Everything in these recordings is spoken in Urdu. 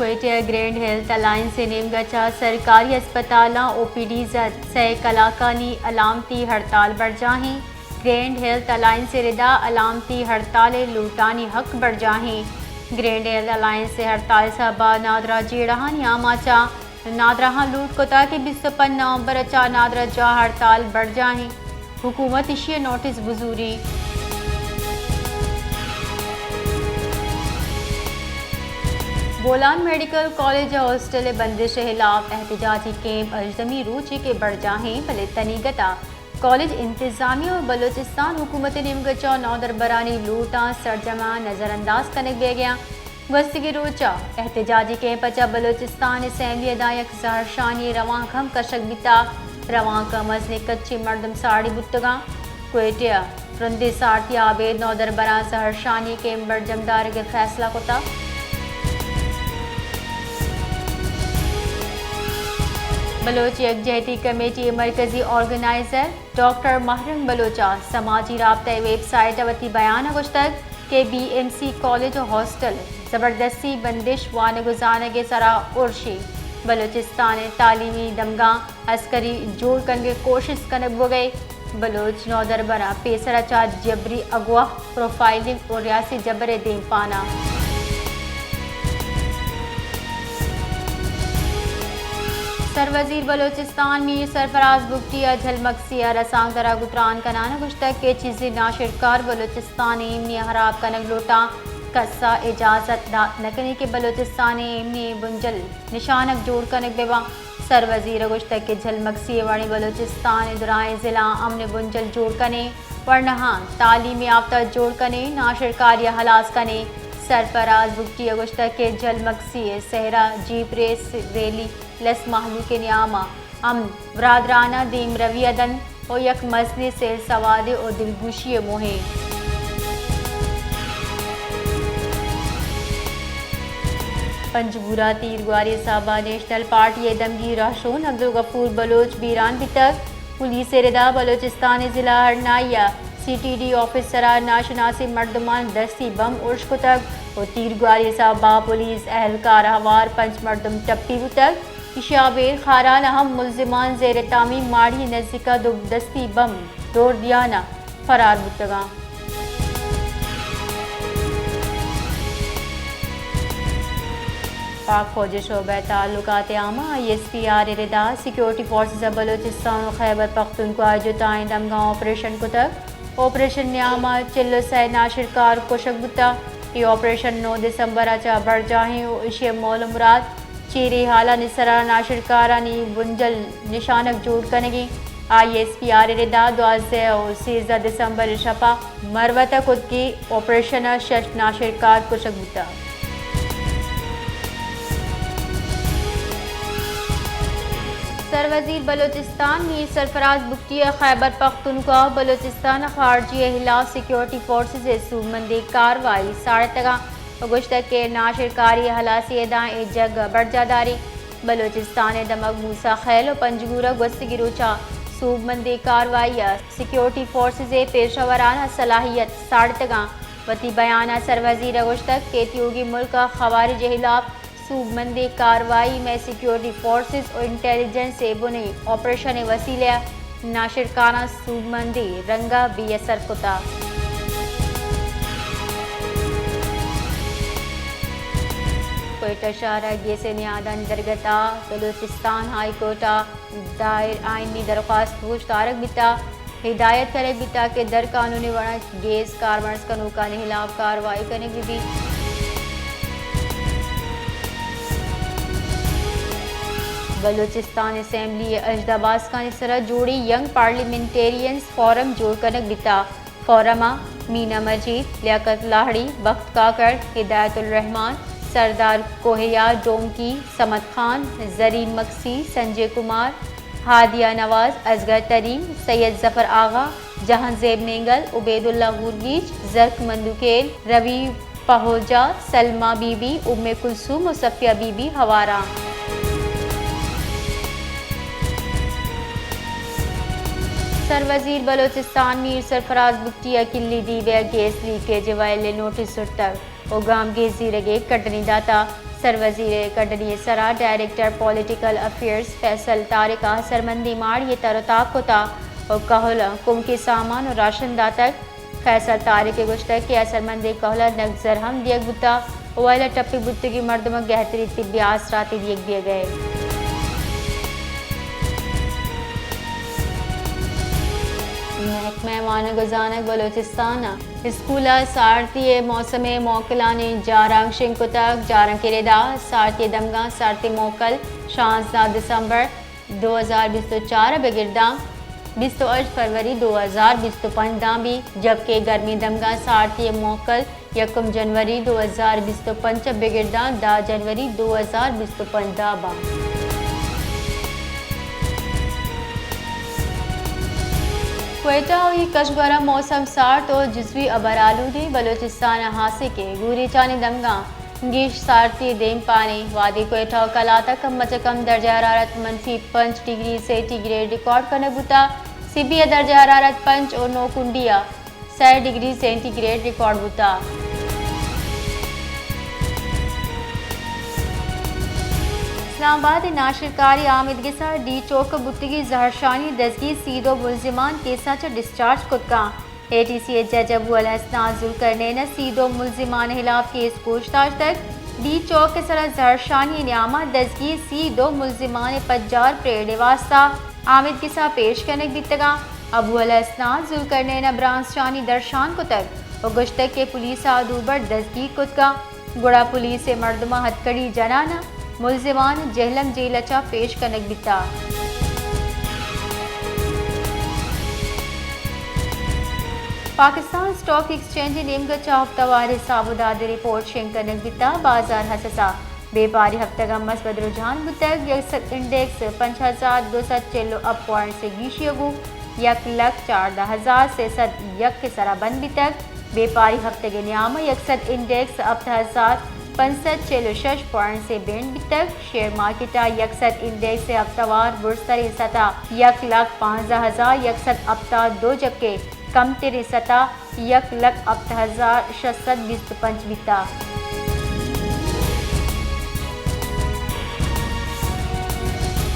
کوئٹہ گرینڈ ہیلتھ الائنس نیمگچا سرکاری اسپتالاں او پی ڈی زد سہ کلاکانی علامتی ہڑتال بڑھ جاہیں گرینڈ ہیلتھ الائنس ردا علامتی ہڑتال لوٹانی حق بڑھ جاہیں گرینڈ ہیلتھ الائنس ہڑتال صاحبہ نادرہ جیڑہاں نیاما چا نادرہ لوٹ کتا کہ 25 نومبر چا نادرہ جا ہڑتال بڑھ جاہیں حکومت اشیاء نوٹس بزوری بولان میڈیکل کالج ہاسٹل بندش خلاف احتجاجی کیمپ اجتماعی روچی کے بڑھ جاہیں بھلے تنیگتا کالج انتظامیہ اور بلوچستان حکومت نیمگچا نودر برانی لوٹاں سرجمہ نظر انداز کنک بے گیا گوستگی روچا احتجاجی کیمپ چا بلوچستان اسمبلی ادائیک سہرشانی رواں کھم کشک بیتا رواں کا مزنے کچی مردم ساڑی بتگاں کوئٹہ رندی سارتی آبید نودر بران سہرشانی کیمپ بڑھ جمدار کے فیصلہ کتا بلوچ یکجہتی کمیٹی مرکزی آرگنائزر ڈاکٹر محرم بلوچا سماجی رابطہ ویب سائٹ وتی بیان گشتگ کہ بی ایم سی کالج و ہاسٹل زبردستی بندش وانگزانگ سرا ارشی بلوچستان تعلیمی دمگاہ عسکری جوڑ کرنے کوشش کنک ہو گئے بلوچ نودر برا پیسرا چا جبری اغوا پروفائلنگ اور ریاسی جبر دیم پانا سروزیر بلوچستان میر سرفراز بگٹی جھلمکسی رسانگ درا گتران کنان گشتک کے چیزی ناشرکار بلوچستان ایمنی حراب کنگ لوٹا قصہ اجازت نکنی کے بلوچستان ایمنی بنجل نشانک جوڑ کنک بیوا سروزیر گشتک کے جھلمکسی وڑی بلوچستان درائیں ضلع امن بنجل جوڑ کنے ورنہاں تعلیم یافتہ جوڑ کنے ناشرکاری حلاس کنے سرفراز بگٹی گشتک کے جھلمکسی صحرا جیپ ریس ریلی لس محلو کے نیامہ امن برادرانہ دیم روی ادن اور یک مزنے سیر سوادے اور دلگوشی موہے پنجگورہ تیرگواری صاحبہ نیشنل پارٹی دمگی راشون عبدالغفور بلوچ بیران بھی تک پولیس ردا بلوچستان ضلع ہرنائیہ سی ٹی ڈی آفیسرہ ناشناسی مردمان دستی بم ارش کو تک اور تیرگواری صاحبہ پولیس اہلکار ہوار پنچ مردم ٹپی کو تک اشابیر خاران اہم ملزمان زیر تعمیم ماڑی نزدیکا دو دستی بم دور دیانا فرار بتگاں پاک فوجی شعبہ تعلقات عامہ I S P R Rida security forces Balochistan و خیبر پختونخوا جتائیں دمگاہ آپریشن کو تک آپریشن نیامہ چلو سہ ناشرکار کوشک بتا یہ آپریشن 9 دسمبر چا بڑھ جاہیں و اشی مول مراد چیری حالہ نسرا ناشرکارانی بنجل نشانک جوڑ کنگی آئی ایس پی آر ردا 12 اور 13 دسمبر شپا مروتہ خود کی آپریشن شش ناشرکار کوشک بتا سروزیر بلوچستان میر سرفراز بگٹی خیبر پختونخوا بلوچستان خارجی اہلا سیکیورٹی فورسز صوبمندی کاروائی ساڑھ تگا گشتک کے ناشرکاری حلاسی ادائیں جگ برجاداری بلوچستان دمگ موسیٰ خیل و پنجگورہ گوستگی روچا صوبمندی کاروائی سیکیورٹی فورسز پیشورانہ صلاحیت ساڑھ تگا وتی بیانہ سروزیر گشتک کے تیوگی ملک خوارج خلاف صوبمندی کاروائی میں سیکیورٹی فورسز اور انٹیلیجنس سے بنی آپریشن وسیلہ ناشرکانہ صوبمندی رنگا بی اثر کتا کوئٹہ شہرہ گیسے نیادہ اندرگتا بلوچستان ہائی کورٹا دائر آئینی درخواست پوچھ تارک بیتا ہدایت کرے بیتا کہ در قانونی ورنہ گیس کاربنز کا نوکان خلاف کاروائی کرنے بھی بلوچستان اسمبلی اجداباز کا نسرہ جوڑی ینگ پارلیمنٹیرینز فورم جوڑ کنک بیتا فورمہ مینا مجید لیاقت لاہڑی بخت کاکڑ ہدایت الرحمان سردار کوہیا ڈومکی سمت خان زرین مکسی سنجے کمار ہادیہ نواز اصغر ترین سید ظفر آغا جہاں زیب مینگل عبید اللہ غورگیچ زرک مندوکیل روی پہوجا سلمہ بی بی ام کلثوم و صفیہ بی بی ہوارہ سروزیر بلوچستان میر سرفراز بگٹی کلی دی بے گیس لیکیج وائلے نوٹس سٹر او گام گیزی رگے کٹنی داتا سروزیر کڈنی سرا ڈائریکٹر پولیٹیکل افیئرز فیصل طارقہ سرمندی ماڑ یہ ترتا کوتا اور کہولا کم کے سامان اور راشن داتک فیصل طارق گشتک کے سرمندی کہولا نگزر ہم دیگ بتا وائلہ ٹپی بتگی مردم گہتری طبی آسراتی دیگ دیے گئے محکمہ وانہ گزانک بلوچستان اسکولا سارتی موسم موکلانی جارنگ شنکتک جارنگ کے ردا سارتی دمگا سارتی موکل 16 دسمبر 2024 بگرداں 28 فروری 2025 بھی جبکہ گرمی دمگا سارتی موکل 1 جنوری 2025 بگرداں 10 جنوری 2025 با کوئٹہ ہوئی کشگورہ موسم سارت اور جزوی ابر آلودی بلوچستان حاصل کے گوری چانی دمگا گیش سارتی دیم پانی وادی کوئٹہ و کلاتا کم از کم درجہ حرارت -5 ڈگری سینٹی گریڈ ریکارڈ کرنے بتا سبیہ درجہ حرارت 5 اور 9 کنڈیا 6 ڈگری سینٹی گریڈ ریکارڈ بتا اسلام آباد ناشرکاری آمد گسا ڈی چوک بتگی زہرشانی دزگی سیدو ملزمان کیسا چا ڈسچارج کتکا اے ٹی سی جج ابو الحسن ذوالقرنین سیدو ملزمان خلاف کیس پوچھتاچھ تک ڈی چوک سرا زہرشانی نیامہ دزگی سیدو ملزمان پجار پریڈ واسطہ آمد گسا پیش کرنے بیتگا ابو الحسن ذوالقرنین برانس شانی درشان کتک اور گشتک کے پولیس آدوبر دزگی کتکا گڑا پولیس مردمہ ہتکڑی جنانا ملزمان جہلم جیل اچا پیش کنک بیتا پاکستان سٹاک ایکسچینج نیمگا چا ہفتوار حساب و داد رپورٹ شنگ کنک بیتا بازار حساسا بے پاری ہفتہ کا مثبت رجحان بتک یکسر انڈیکس 5246 اپ پوائنٹ سے گیشی اگو 1,14,000 سے 101 کے سرا بند بیتک بے پاری ہفتہ کے نیام یکسر انڈیکس 7546 پوائنٹ سے بینڈ تک شیئر مارکیٹا یکسر انڈیکس سے ہفتوار برستری سطح 1,15,000 یکسر ابتا 2 جبکہ کم تری سطح 1,78,625 بیتا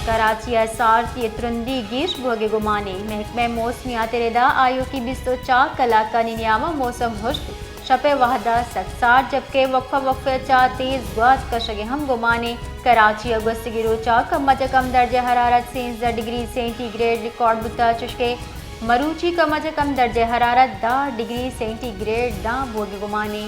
کراچی اثار کی ترندی گیش بھوگے گمانے محکمہ موسمیات ردا آیو کی 24 کلاک کا نیامہ موسم خشک شپ وحدہ سکسار جبکہ وقفہ چا تیز گواز کا شگے ہم گمانے کراچی اگست کی روچا کم از کم درجہ حرارت 13 ڈگری سینٹی گریڈ ریکارڈ بتا چشکے مروچی کم از کم درجہ حرارت 10 ڈگری سینٹی گریڈ داں بھوگے گمانے